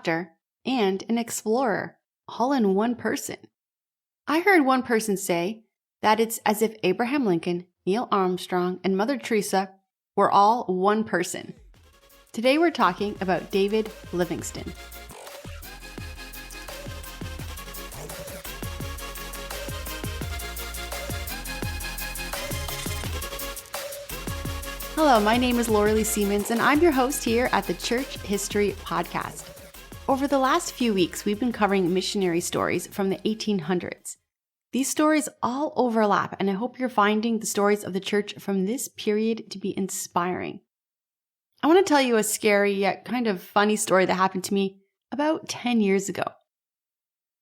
actor, and an explorer, all in one person. I heard one person say that it's as if Abraham Lincoln, Neil Armstrong, and Mother Teresa were all one person. Today we're talking about David Livingston. Hello, my name is Laura Lee Siemens, and I'm your host here at the Church History Podcast. Over the last few weeks, we've been covering missionary stories from the 1800s. These stories all overlap, and I hope you're finding the stories of the church from this period to be inspiring. I want to tell you a scary yet kind of funny story that happened to me about 10 years ago.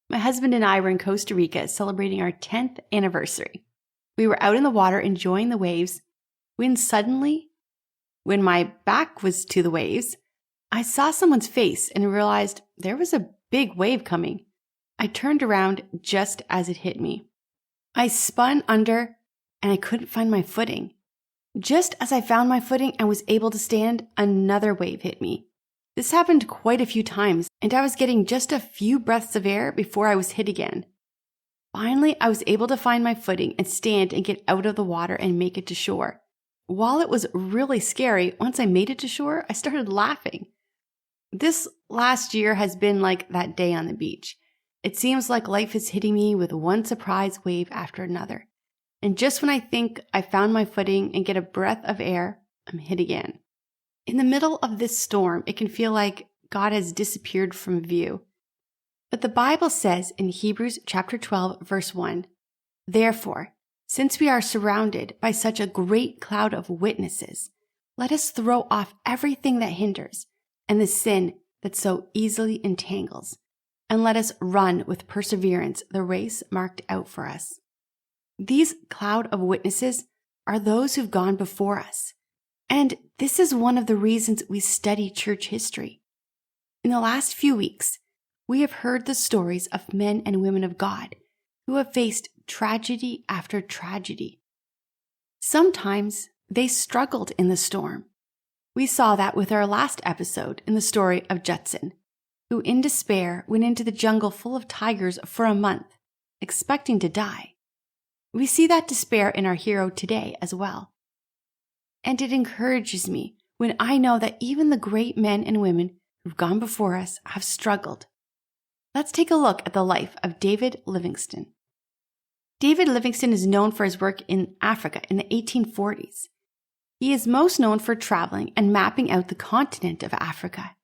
My husband and I were in Costa Rica celebrating our 10th anniversary. We were out in the water enjoying the waves when suddenly, when my back was to the waves, I saw someone's face and realized there was a big wave coming. I turned around just as it hit me. I spun under and I couldn't find my footing. Just as I found my footing and was able to stand, another wave hit me. This happened quite a few times, and I was getting just a few breaths of air before I was hit again. Finally, I was able to find my footing and stand and get out of the water and make it to shore. While it was really scary, once I made it to shore, I started laughing. This last year has been like that day on the beach. It seems like life is hitting me with one surprise wave after another. And just when I think I found my footing and get a breath of air, I'm hit again. In the middle of this storm, it can feel like God has disappeared from view. But the Bible says in Hebrews chapter 12, verse 1, "Therefore, since we are surrounded by such a great cloud of witnesses, let us throw off everything that hinders and the sin that so easily entangles, and let us run with perseverance the race marked out for us." These cloud of witnesses are those who've gone before us. And this is one of the reasons we study church history. In the last few weeks, we have heard the stories of men and women of God who have faced tragedy after tragedy. Sometimes they struggled in the storm. We saw that with our last episode in the story of Judson, who in despair went into the jungle full of tigers for a month, expecting to die. We see that despair in our hero today as well. And it encourages me when I know that even the great men and women who've gone before us have struggled. Let's take a look at the life of David Livingston. David Livingston is known for his work in Africa in the 1840s. He is most known for traveling and mapping out the continent of Africa.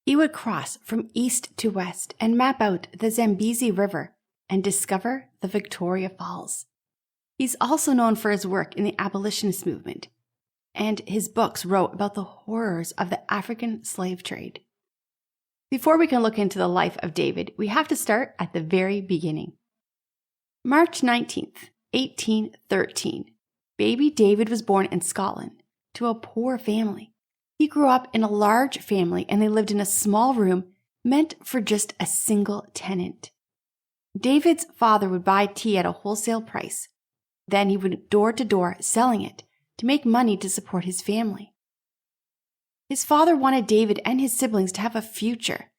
He would cross from east to west and map out the Zambezi River and discover the Victoria Falls. He's also known for his work in the abolitionist movement, and his books wrote about the horrors of the African slave trade. Before we can look into the life of David, we have to start at the very beginning. March 19th, 1813, baby David was born in Scotland to a poor family. He grew up in a large family and they lived in a small room meant for just a single tenant. David's father would buy tea at a wholesale price. Then he went door to door selling it to make money to support his family. His father wanted David and his siblings to have a future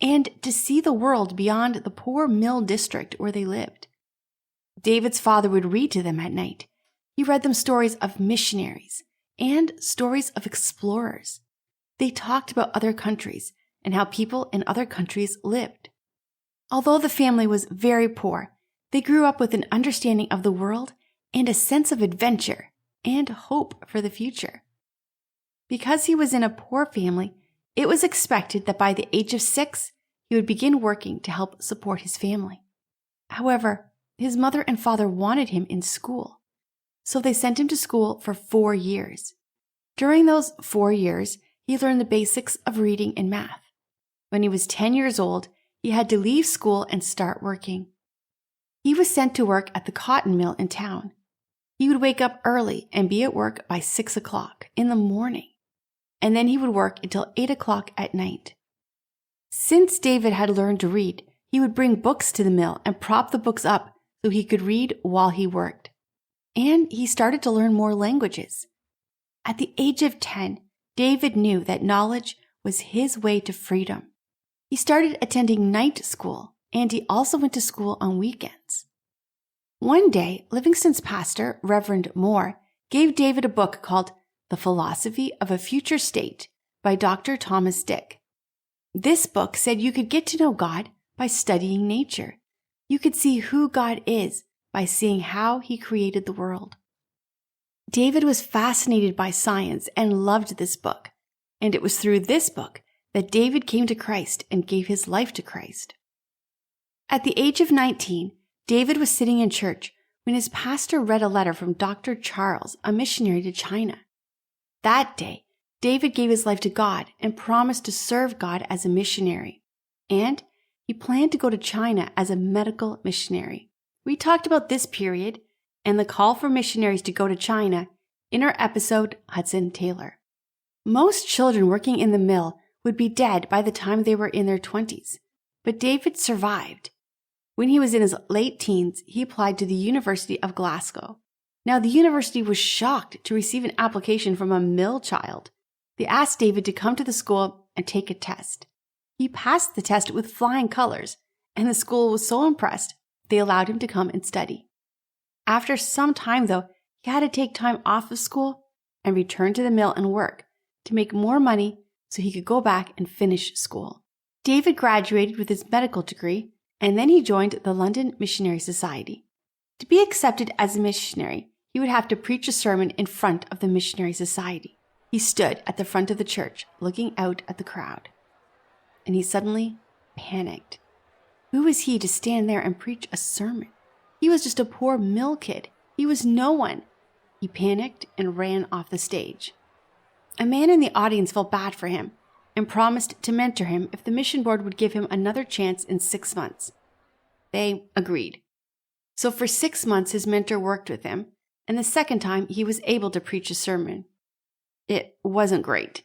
and to see the world beyond the poor mill district where they lived. David's father would read to them at night. He read them stories of missionaries and stories of explorers. They talked about other countries and how people in other countries lived. Although the family was very poor, they grew up with an understanding of the world and a sense of adventure and hope for the future. Because he was in a poor family, it was expected that by the age of 6, he would begin working to help support his family. However, his mother and father wanted him in school, so they sent him to school for 4 years. During those 4 years, he learned the basics of reading and math. When he was 10 years old, he had to leave school and start working. He was sent to work at the cotton mill in town. He would wake up early and be at work by 6 o'clock in the morning, and then he would work until 8 o'clock at night. Since David had learned to read, he would bring books to the mill and prop the books up so he could read while he worked. And he started to learn more languages. At the age of 10, David knew that knowledge was his way to freedom. He started attending night school, and he also went to school on weekends. One day, Livingstone's pastor, Reverend Moore, gave David a book called The Philosophy of a Future State by Dr. Thomas Dick. This book said you could get to know God by studying nature. You could see who God is by seeing how he created the world. David was fascinated by science and loved this book, and it was through this book that David came to Christ and gave his life to Christ. At the age of 19, David was sitting in church when his pastor read a letter from Dr. Charles, a missionary to China. That day, David gave his life to God and promised to serve God as a missionary. And he planned to go to China as a medical missionary. We talked about this period and the call for missionaries to go to China in our episode, Hudson Taylor. Most children working in the mill would be dead by the time they were in their 20s, but David survived. When he was in his late teens, he applied to the University of Glasgow. Now, the university was shocked to receive an application from a mill child. They asked David to come to the school and take a test. He passed the test with flying colors, and the school was so impressed, they allowed him to come and study. After some time, though, he had to take time off of school and return to the mill and work to make more money so he could go back and finish school. David graduated with his medical degree, and then he joined the London Missionary Society. To be accepted as a missionary, he would have to preach a sermon in front of the Missionary Society. He stood at the front of the church, looking out at the crowd. And he suddenly panicked. Who was he to stand there and preach a sermon? He was just a poor mill kid. He was no one. He panicked and ran off the stage. A man in the audience felt bad for him and promised to mentor him if the mission board would give him another chance in 6 months. They agreed. So for 6 months, his mentor worked with him, and the second time he was able to preach a sermon. It wasn't great.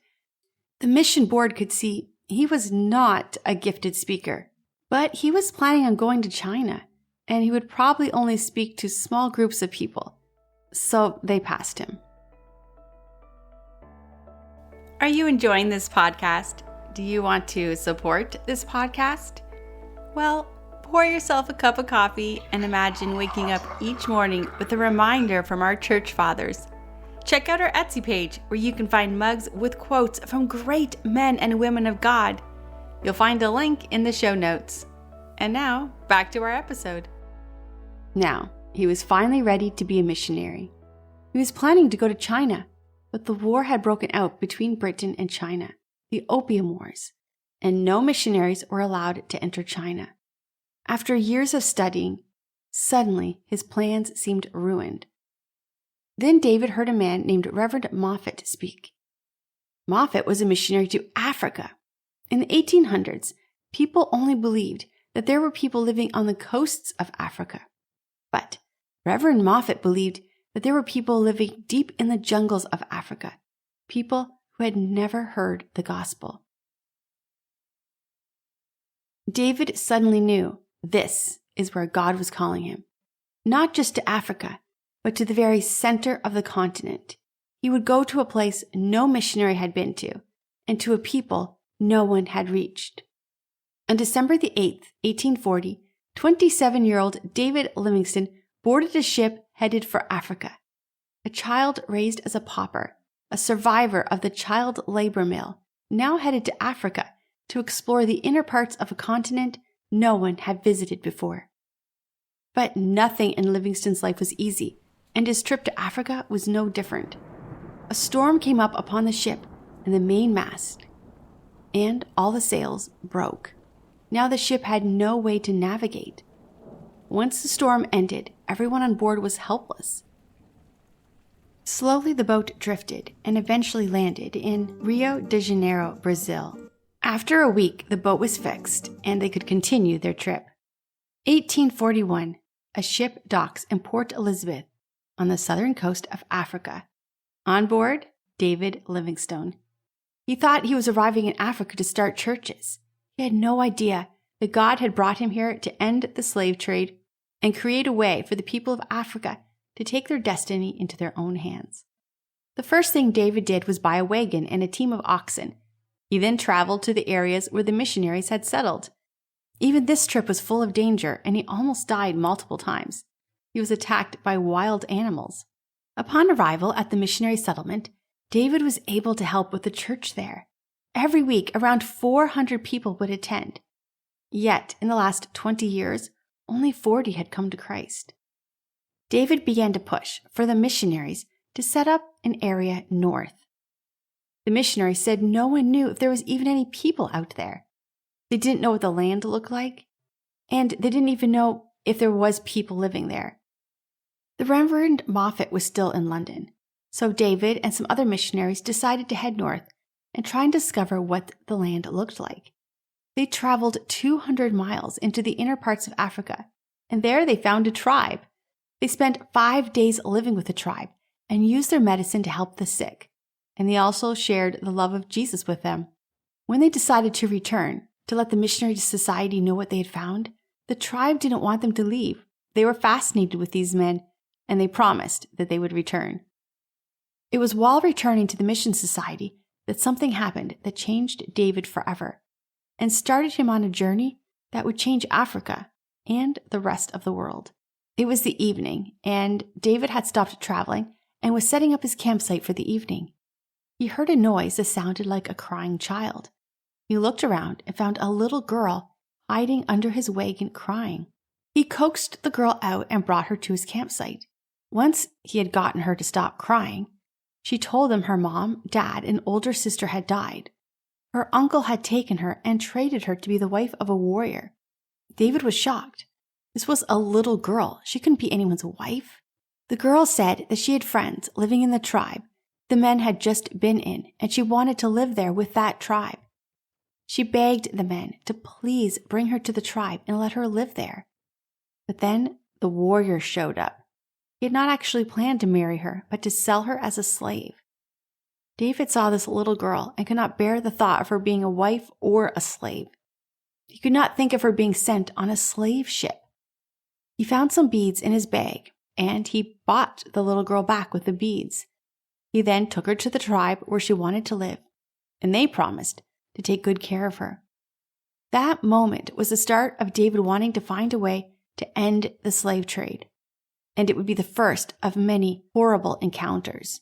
The mission board could see he was not a gifted speaker, but he was planning on going to China, and he would probably only speak to small groups of people. So they passed him. Are you enjoying this podcast? Do you want to support this podcast? Well, pour yourself a cup of coffee and imagine waking up each morning with a reminder from our church fathers. Check out our Etsy page where you can find mugs with quotes from great men and women of God. You'll find a link in the show notes. And now, back to our episode. Now, he was finally ready to be a missionary. He was planning to go to China, but the war had broken out between Britain and China, the Opium Wars, and no missionaries were allowed to enter China. After years of studying, suddenly his plans seemed ruined. Then David heard a man named Reverend Moffat speak. Moffat was a missionary to Africa. In the 1800s, people only believed that there were people living on the coasts of Africa. But Reverend Moffat believed that there were people living deep in the jungles of Africa, people who had never heard the gospel. David suddenly knew this is where God was calling him, not just to Africa, but to the very center of the continent. He would go to a place no missionary had been to, and to a people no one had reached. On December the 8th, 1840, 27-year-old David Livingston boarded a ship headed for Africa. A child raised as a pauper, a survivor of the child labor mill, now headed to Africa to explore the inner parts of a continent no one had visited before. But nothing in Livingstone's life was easy, and his trip to Africa was no different. A storm came up upon the ship and the main mast, and all the sails broke. Now the ship had no way to navigate. Once the storm ended, everyone on board was helpless. Slowly the boat drifted and eventually landed in Rio de Janeiro, Brazil. After a week, the boat was fixed and they could continue their trip. 1841, a ship docks in Port Elizabeth on the southern coast of Africa. On board, David Livingstone. He thought he was arriving in Africa to start churches. He had no idea that God had brought him here to end the slave trade and create a way for the people of Africa to take their destiny into their own hands. The first thing David did was buy a wagon and a team of oxen. He then traveled to the areas where the missionaries had settled. Even this trip was full of danger, and he almost died multiple times. He was attacked by wild animals. Upon arrival at the missionary settlement, David was able to help with the church there. Every week, around 400 people would attend. Yet, in the last 20 years, only 40 had come to Christ. David began to push for the missionaries to set up an area north. The missionaries said no one knew if there was even any people out there. They didn't know what the land looked like, and they didn't even know if there was people living there. The Reverend Moffat was still in London, so David and some other missionaries decided to head north and try and discover what the land looked like. They traveled 200 miles into the inner parts of Africa, and there they found a tribe. They spent 5 days living with the tribe and used their medicine to help the sick, and they also shared the love of Jesus with them. When they decided to return, to let the missionary society know what they had found, the tribe didn't want them to leave. They were fascinated with these men, and they promised that they would return. It was while returning to the mission society that something happened that changed David forever and started him on a journey that would change Africa and the rest of the world. It was the evening, and David had stopped traveling and was setting up his campsite for the evening. He heard a noise that sounded like a crying child. He looked around and found a little girl hiding under his wagon crying. He coaxed the girl out and brought her to his campsite. Once he had gotten her to stop crying, she told him her mom, dad, and older sister had died. Her uncle had taken her and traded her to be the wife of a warrior. David was shocked. This was a little girl. She couldn't be anyone's wife. The girl said that she had friends living in the tribe the men had just been in, and she wanted to live there with that tribe. She begged the men to please bring her to the tribe and let her live there. But then the warrior showed up. He had not actually planned to marry her, but to sell her as a slave. David saw this little girl and could not bear the thought of her being a wife or a slave. He could not think of her being sent on a slave ship. He found some beads in his bag, and he bought the little girl back with the beads. He then took her to the tribe where she wanted to live, and they promised to take good care of her. That moment was the start of David wanting to find a way to end the slave trade, and it would be the first of many horrible encounters.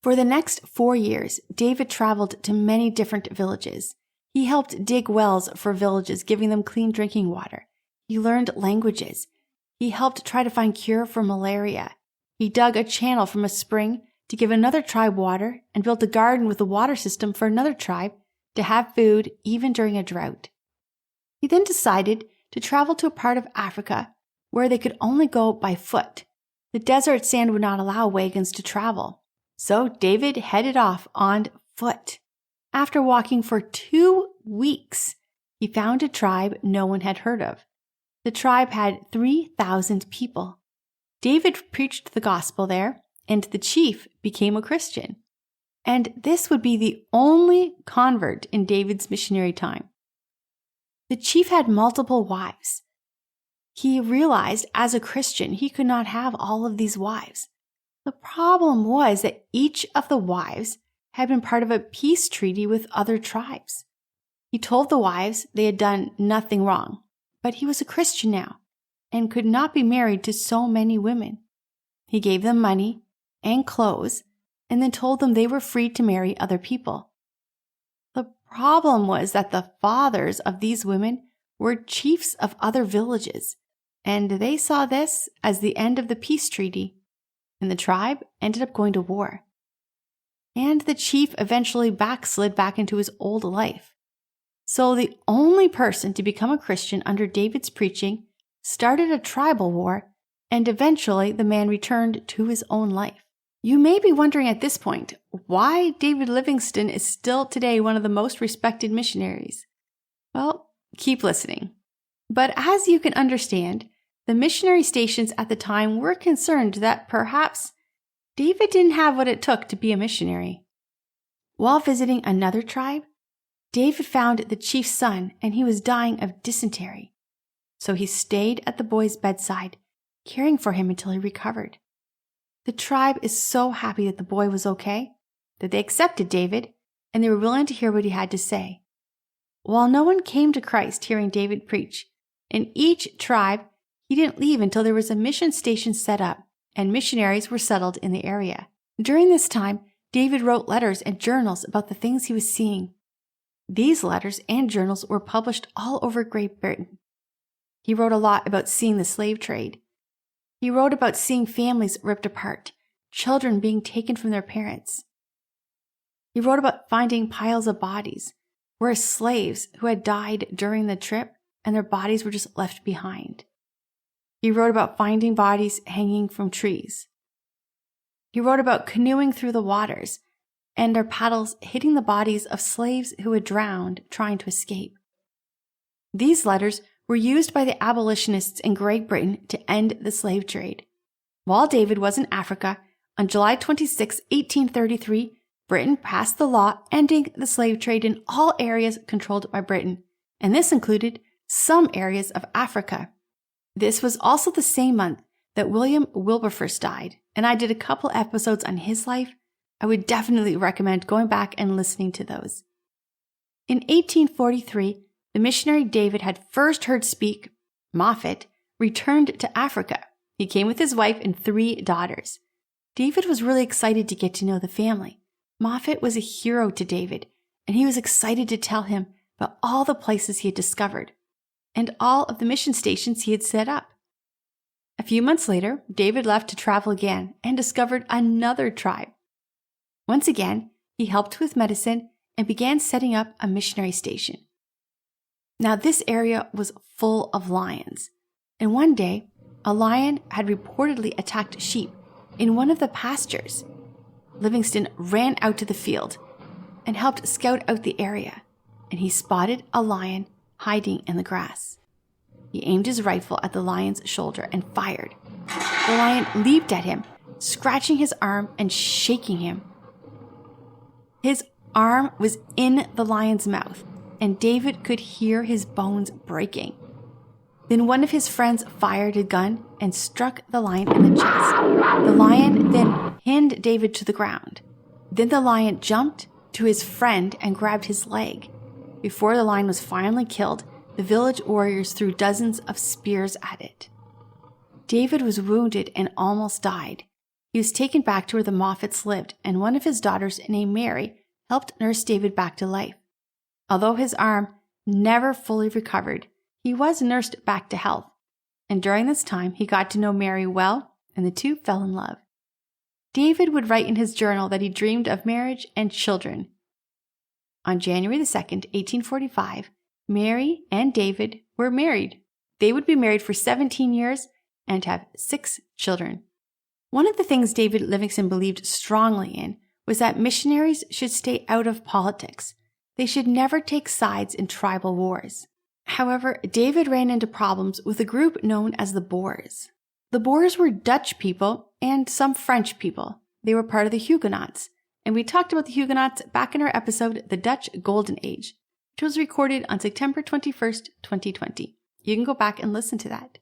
For the next 4 years, David traveled to many different villages. He helped dig wells for villages, giving them clean drinking water. He learned languages. He helped try to find cure for malaria. He dug a channel from a spring to give another tribe water and built a garden with a water system for another tribe to have food even during a drought. He then decided to travel to a part of Africa where they could only go by foot. The desert sand would not allow wagons to travel. So David headed off on foot. After walking for 2 weeks, he found a tribe no one had heard of. The tribe had 3,000 people. David preached the gospel there, and the chief became a Christian. And this would be the only convert in David's missionary time. The chief had multiple wives. He realized as a Christian he could not have all of these wives. The problem was that each of the wives had been part of a peace treaty with other tribes. He told the wives they had done nothing wrong, but he was a Christian now and could not be married to so many women. He gave them money and clothes and then told them they were free to marry other people. The problem was that the fathers of these women were chiefs of other villages, and they saw this as the end of the peace treaty, and the tribe ended up going to war. And the chief eventually backslid back into his old life. So the only person to become a Christian under David's preaching started a tribal war, and eventually the man returned to his own life. You may be wondering at this point why David Livingston is still today one of the most respected missionaries. Well, keep listening. But as you can understand, the missionary stations at the time were concerned that perhaps David didn't have what it took to be a missionary. While visiting another tribe, David found the chief's son and he was dying of dysentery. So he stayed at the boy's bedside, caring for him until he recovered. The tribe is so happy that the boy was okay that they accepted David and they were willing to hear what he had to say. While no one came to Christ hearing David preach, in each tribe, he didn't leave until there was a mission station set up and missionaries were settled in the area. During this time, David wrote letters and journals about the things he was seeing. These letters and journals were published all over Great Britain. He wrote a lot about seeing the slave trade. He wrote about seeing families ripped apart, children being taken from their parents. He wrote about finding piles of bodies, where slaves who had died during the trip and their bodies were just left behind. He wrote about finding bodies hanging from trees. He wrote about canoeing through the waters and their paddles hitting the bodies of slaves who had drowned trying to escape. These letters were used by the abolitionists in Great Britain to end the slave trade. While David was in Africa, on July 26, 1833, Britain passed the law ending the slave trade in all areas controlled by Britain, and this included some areas of Africa. This was also the same month that William Wilberforce died, and I did a couple episodes on his life. I would definitely recommend going back and listening to those. In 1843, the missionary David had first heard speak, Moffat, returned to Africa. He came with his wife and 3 daughters. David was really excited to get to know the family. Moffat was a hero to David, and he was excited to tell him about all the places he had discovered and all of the mission stations he had set up. A few months later, David left to travel again and discovered another tribe. Once again, he helped with medicine and began setting up a missionary station. Now, this area was full of lions, and one day, a lion had reportedly attacked sheep in one of the pastures. Livingstone ran out to the field and helped scout out the area, and he spotted a lion hiding in the grass. He aimed his rifle at the lion's shoulder and fired. The lion leaped at him, scratching his arm and shaking him. His arm was in the lion's mouth, and David could hear his bones breaking. Then one of his friends fired a gun and struck the lion in the chest. The lion then pinned David to the ground. Then the lion jumped to his friend and grabbed his leg. Before the lion was finally killed, the village warriors threw dozens of spears at it. David was wounded and almost died. He was taken back to where the Moffats lived, and one of his daughters, named Mary, helped nurse David back to life. Although his arm never fully recovered, he was nursed back to health. And during this time, he got to know Mary well, and the two fell in love. David would write in his journal that he dreamed of marriage and children. On January 2nd, 1845, Mary and David were married. They would be married for 17 years and have 6 children. One of the things David Livingston believed strongly in was that missionaries should stay out of politics. They should never take sides in tribal wars. However, David ran into problems with a group known as the Boers. The Boers were Dutch people and some French people. They were part of the Huguenots, and we talked about the Huguenots back in our episode, The Dutch Golden Age, which was recorded on September 21st, 2020. You can go back and listen to that.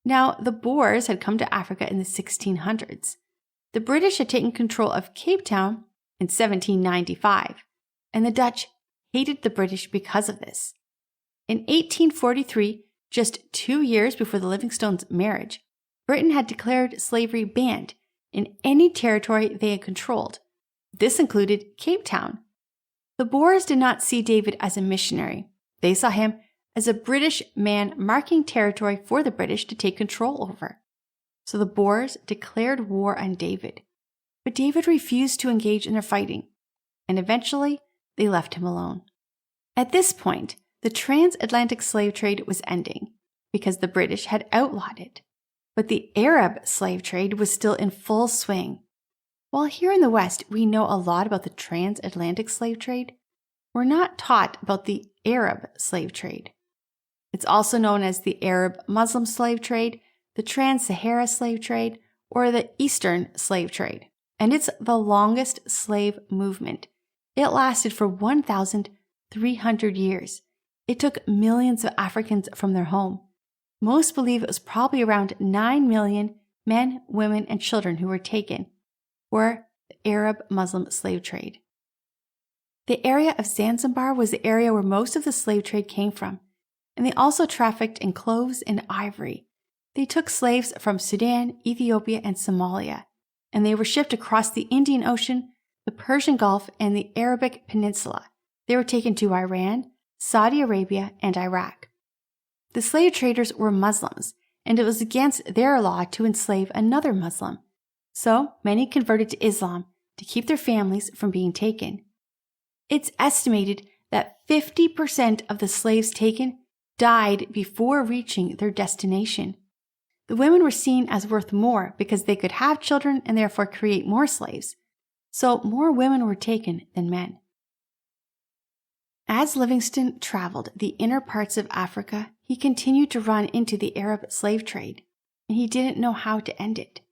Now, the Boers had come to Africa in the 1600s. The British had taken control of Cape Town in 1795, and the Dutch hated the British because of this. In 1843, just 2 years before the Livingstones' marriage, Britain had declared slavery banned in any territory they had controlled. This included Cape Town. The Boers did not see David as a missionary. They saw him as a British man marking territory for the British to take control over. So the Boers declared war on David. But David refused to engage in their fighting, and eventually they left him alone. At this point, the transatlantic slave trade was ending because the British had outlawed it. But the Arab slave trade was still in full swing. While here in the West we know a lot about the transatlantic slave trade, we're not taught about the Arab slave trade. It's also known as the Arab Muslim slave trade, the Trans-Sahara slave trade, or the Eastern slave trade. And it's the longest slave movement. It lasted for 1,300 years. It took millions of Africans from their home. Most believe it was probably around 9 million men, women, and children who were taken for the Arab Muslim slave trade. The area of Zanzibar was the area where most of the slave trade came from, and they also trafficked in cloves and ivory. They took slaves from Sudan, Ethiopia, and Somalia, and they were shipped across the Indian Ocean, the Persian Gulf, and the Arabic Peninsula. They were taken to Iran, Saudi Arabia, and Iraq. The slave traders were Muslims, and it was against their law to enslave another Muslim. So many converted to Islam to keep their families from being taken. It's estimated that 50% of the slaves taken died before reaching their destination. The women were seen as worth more because they could have children and therefore create more slaves. So more women were taken than men. As Livingstone traveled the inner parts of Africa, he continued to run into the Arab slave trade, and he didn't know how to end it.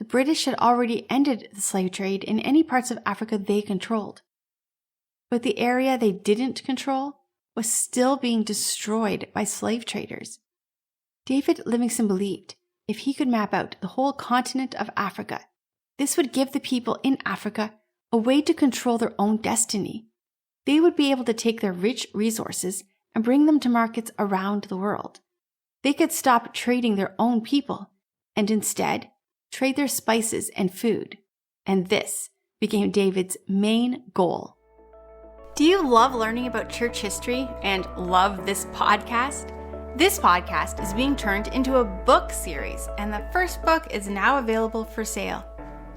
The British had already ended the slave trade in any parts of Africa they controlled. But the area they didn't control was still being destroyed by slave traders. David Livingston believed if he could map out the whole continent of Africa, this would give the people in Africa a way to control their own destiny. They would be able to take their rich resources and bring them to markets around the world. They could stop trading their own people and instead trade their spices and food. And this became David's main goal. Do you love learning about church history and love this podcast? This podcast is being turned into a book series, and the first book is now available for sale.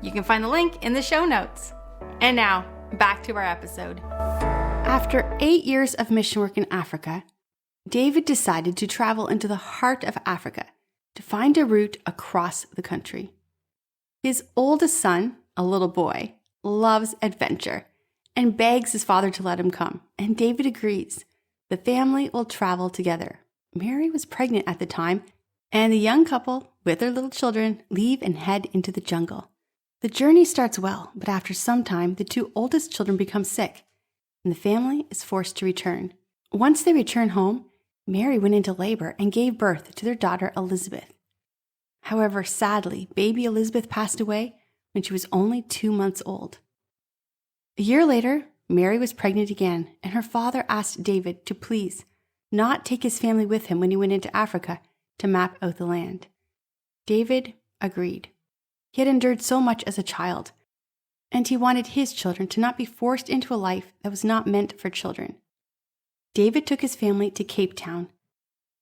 You can find the link in the show notes. And now, back to our episode. After 8 years of mission work in Africa, David decided to travel into the heart of Africa to find a route across the country. His oldest son, a little boy, loves adventure and begs his father to let him come, and David agrees. The family will travel together. Mary was pregnant at the time, and the young couple, with their little children, leave and head into the jungle. The journey starts well, but after some time, the two oldest children become sick, and the family is forced to return. Once they return home, Mary went into labor and gave birth to their daughter Elizabeth. However, sadly, baby Elizabeth passed away when she was only 2 months old. A year later, Mary was pregnant again, and her father asked David to please not take his family with him when he went into Africa to map out the land. David agreed. He had endured so much as a child, and he wanted his children to not be forced into a life that was not meant for children. David took his family to Cape Town.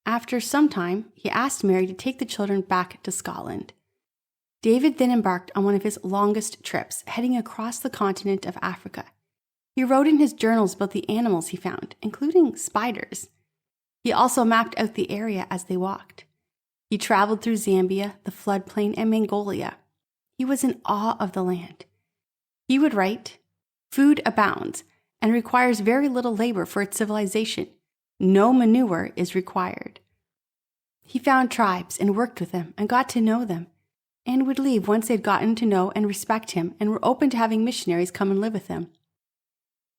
After some time, he asked Mary to take the children back to Scotland. David then embarked on one of his longest trips, heading across the continent of Africa. He wrote in his journals about the animals he found, including spiders. He also mapped out the area as they walked. He traveled through Zambia, the floodplain, and Mongolia. He was in awe of the land. He would write, "Food abounds and requires very little labor for its civilization. No manure is required." He found tribes and worked with them and got to know them, and would leave once they'd gotten to know and respect him and were open to having missionaries come and live with them.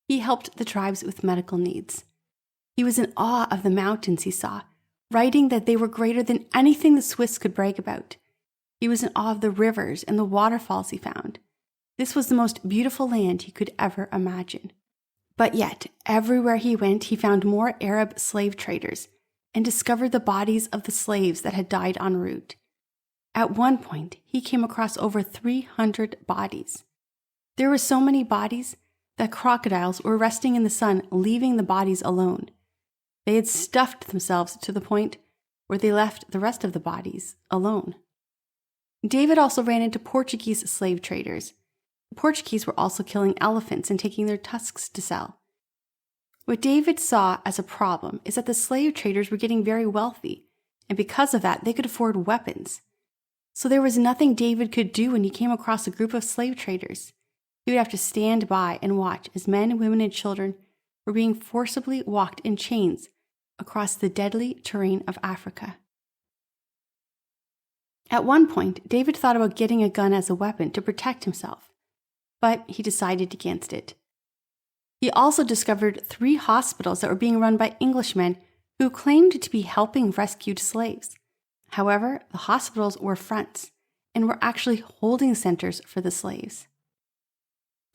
He helped the tribes with medical needs. He was in awe of the mountains he saw, writing that they were greater than anything the Swiss could brag about. He was in awe of the rivers and the waterfalls he found. This was the most beautiful land he could ever imagine. But yet, everywhere he went, he found more Arab slave traders and discovered the bodies of the slaves that had died en route. At one point, he came across over 300 bodies. There were so many bodies that crocodiles were resting in the sun, leaving the bodies alone. They had stuffed themselves to the point where they left the rest of the bodies alone. David also ran into Portuguese slave traders. The Portuguese were also killing elephants and taking their tusks to sell. What David saw as a problem is that the slave traders were getting very wealthy, and because of that, they could afford weapons. So there was nothing David could do when he came across a group of slave traders. He would have to stand by and watch as men, women, and children were being forcibly walked in chains across the deadly terrain of Africa. At one point, David thought about getting a gun as a weapon to protect himself, but he decided against it. He also discovered 3 hospitals that were being run by Englishmen who claimed to be helping rescued slaves. However, the hospitals were fronts and were actually holding centers for the slaves.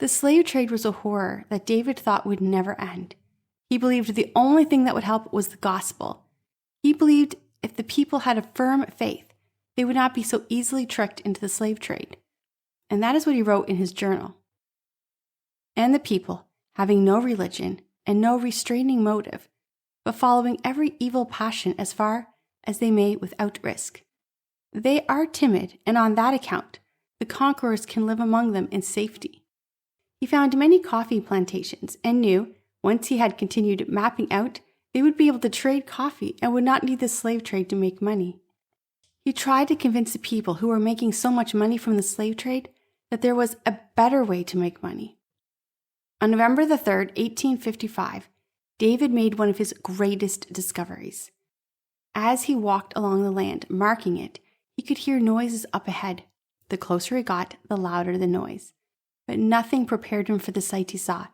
The slave trade was a horror that David thought would never end. He believed the only thing that would help was the gospel. He believed if the people had a firm faith, they would not be so easily tricked into the slave trade. And that is what he wrote in his journal. And the people, having no religion and no restraining motive, but following every evil passion as far as they may without risk. They are timid, and on that account, the conquerors can live among them in safety. He found many coffee plantations and knew, once he had continued mapping out, they would be able to trade coffee and would not need the slave trade to make money. He tried to convince the people who were making so much money from the slave trade that there was a better way to make money. On November the 3rd, 1855, David made one of his greatest discoveries. As he walked along the land, marking it, he could hear noises up ahead. The closer he got, the louder the noise. But nothing prepared him for the sight he saw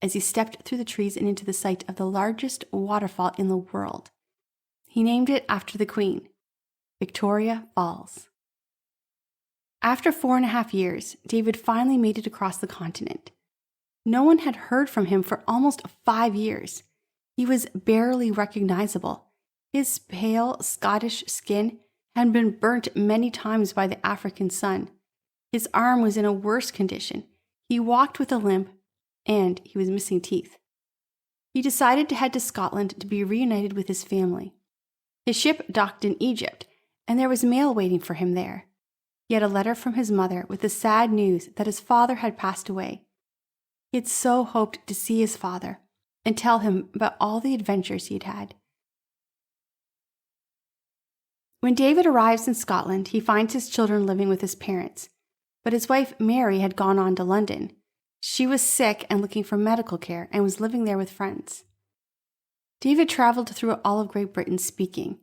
as he stepped through the trees and into the sight of the largest waterfall in the world. He named it after the Queen, Victoria Falls. After 4.5 years, David finally made it across the continent. No one had heard from him for almost 5 years. He was barely recognizable. His pale Scottish skin had been burnt many times by the African sun. His arm was in a worse condition. He walked with a limp, and he was missing teeth. He decided to head to Scotland to be reunited with his family. His ship docked in Egypt, and there was mail waiting for him there. He had a letter from his mother with the sad news that his father had passed away. He had so hoped to see his father and tell him about all the adventures he had had. When David arrives in Scotland, he finds his children living with his parents, but his wife Mary had gone on to London. She was sick and looking for medical care and was living there with friends. David traveled through all of Great Britain speaking.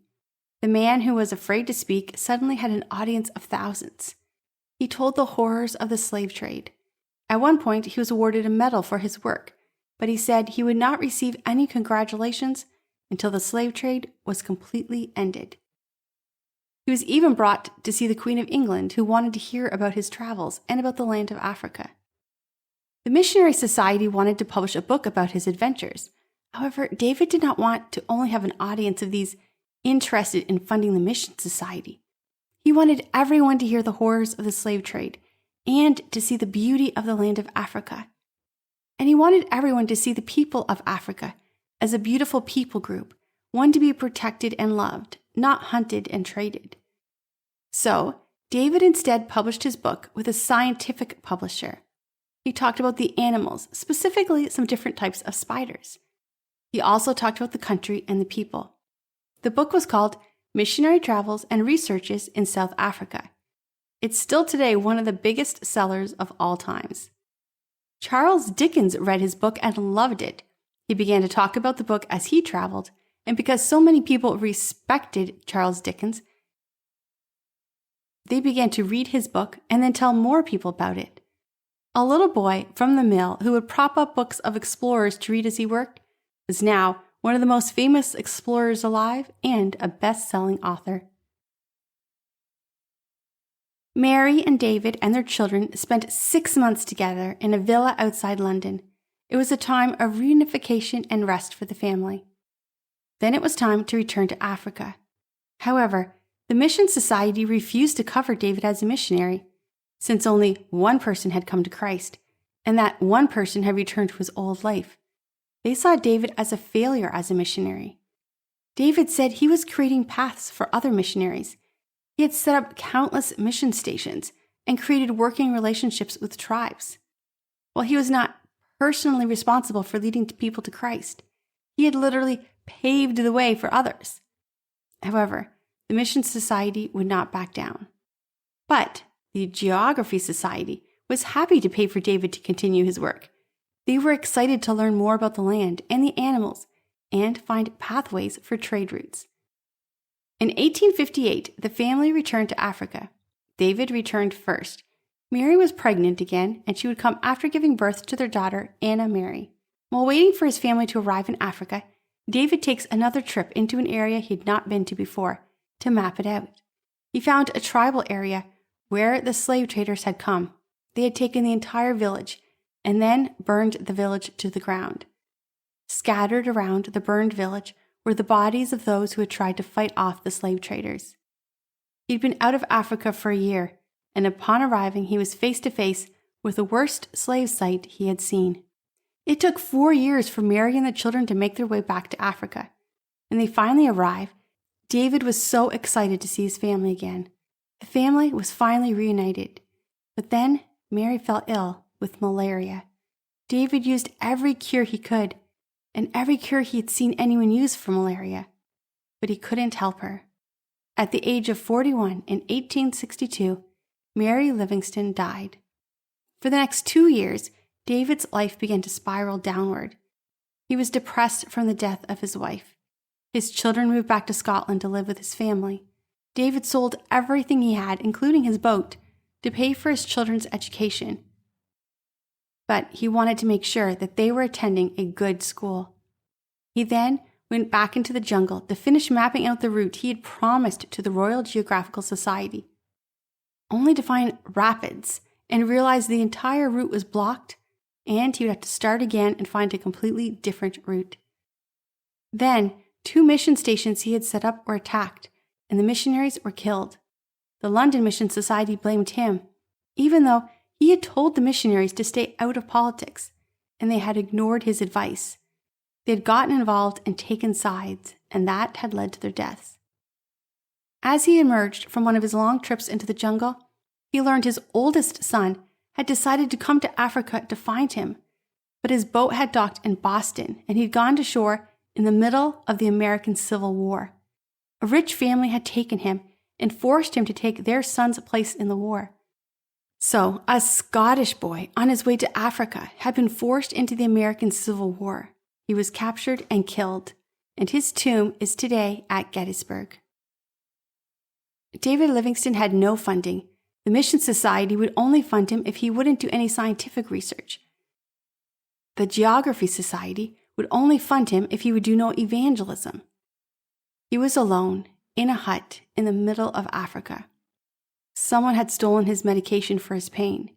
The man who was afraid to speak suddenly had an audience of thousands. He told the horrors of the slave trade. At one point, he was awarded a medal for his work, but he said he would not receive any congratulations until the slave trade was completely ended. He was even brought to see the Queen of England, who wanted to hear about his travels and about the land of Africa. The Missionary Society wanted to publish a book about his adventures. However, David did not want to only have an audience of these interested in funding the Mission Society. He wanted everyone to hear the horrors of the slave trade and to see the beauty of the land of Africa. And he wanted everyone to see the people of Africa as a beautiful people group, one to be protected and loved, not hunted and traded. So, David instead published his book with a scientific publisher. He talked about the animals, specifically some different types of spiders. He also talked about the country and the people. The book was called Missionary Travels and Researches in South Africa. It's still today one of the biggest sellers of all times. Charles Dickens read his book and loved it. He began to talk about the book as he traveled, and because so many people respected Charles Dickens, they began to read his book and then tell more people about it. A little boy from the mill who would prop up books of explorers to read as he worked was now one of the most famous explorers alive and a best-selling author. Mary and David and their children spent 6 months together in a villa outside London. It was a time of reunification and rest for the family. Then it was time to return to Africa. However, the Mission Society refused to cover David as a missionary, since only one person had come to Christ, and that one person had returned to his old life. They saw David as a failure as a missionary. David said he was creating paths for other missionaries. He had set up countless mission stations and created working relationships with tribes. While he was not personally responsible for leading people to Christ, he had literally paved the way for others. However, the Mission Society would not back down. But the Geography Society was happy to pay for David to continue his work. They were excited to learn more about the land and the animals and find pathways for trade routes. In 1858, the family returned to Africa. David returned first. Mary was pregnant again, and she would come after giving birth to their daughter, Anna Mary. While waiting for his family to arrive in Africa, David takes another trip into an area he had not been to before to map it out. He found a tribal area where the slave traders had come. They had taken the entire village, and then burned the village to the ground. Scattered around the burned village were the bodies of those who had tried to fight off the slave traders. He'd been out of Africa for a year, and upon arriving he was face to face with the worst slave sight he had seen. It took 4 years for Mary and the children to make their way back to Africa. When they finally arrived, David was so excited to see his family again. The family was finally reunited. But then Mary fell ill with malaria. David used every cure he could, and every cure he had seen anyone use for malaria. But he couldn't help her. At the age of 41 in 1862, Mary Livingstone died. For the next 2 years, David's life began to spiral downward. He was depressed from the death of his wife. His children moved back to Scotland to live with his family. David sold everything he had, including his boat, to pay for his children's education. But he wanted to make sure that they were attending a good school. He then went back into the jungle to finish mapping out the route he had promised to the Royal Geographical Society, only to find rapids and realize the entire route was blocked, and he would have to start again and find a completely different route. Then, 2 mission stations he had set up were attacked, and the missionaries were killed. The London Mission Society blamed him, even though he had told the missionaries to stay out of politics, and they had ignored his advice. They had gotten involved and taken sides, and that had led to their deaths. As he emerged from one of his long trips into the jungle, he learned his oldest son had decided to come to Africa to find him, but his boat had docked in Boston, and he'd gone to shore in the middle of the American Civil War. A rich family had taken him and forced him to take their son's place in the war. So, a Scottish boy on his way to Africa had been forced into the American Civil War. He was captured and killed, and his tomb is today at Gettysburg. David Livingston had no funding. The Mission Society would only fund him if he wouldn't do any scientific research. The Geography Society would only fund him if he would do no evangelism. He was alone, in a hut in the middle of Africa. Someone had stolen his medication for his pain.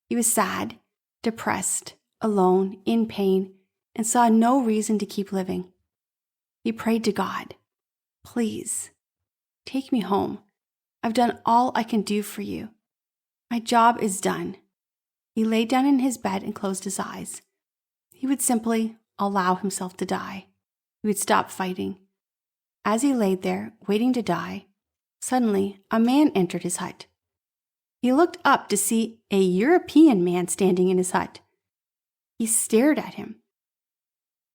He was sad, depressed, alone, in pain, and saw no reason to keep living. He prayed to God, "Please, take me home. I've done all I can do for you. My job is done." He lay down in his bed and closed his eyes. He would simply allow himself to die. He would stop fighting. As he laid there, waiting to die, suddenly a man entered his hut. He looked up to see a European man standing in his hut. He stared at him.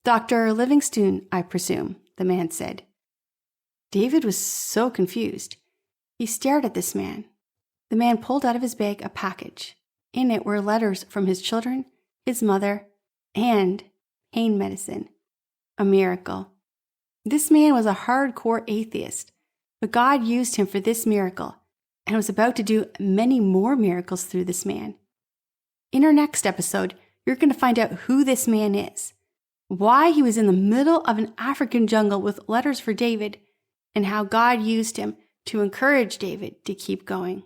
"Dr. Livingstone, I presume," the man said. David was so confused. He stared at this man. The man pulled out of his bag a package. In it were letters from his children, his mother, and pain medicine. A miracle. This man was a hardcore atheist, but God used him for this miracle and was about to do many more miracles through this man. In our next episode, you're going to find out who this man is, why he was in the middle of an African jungle with letters for David, and how God used him to encourage David to keep going.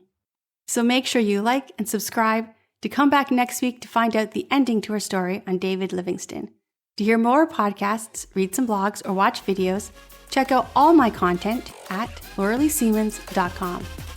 So make sure you like and subscribe to come back next week to find out the ending to our story on David Livingston. To hear more podcasts, read some blogs, or watch videos, check out all my content at lauraleesiemens.com.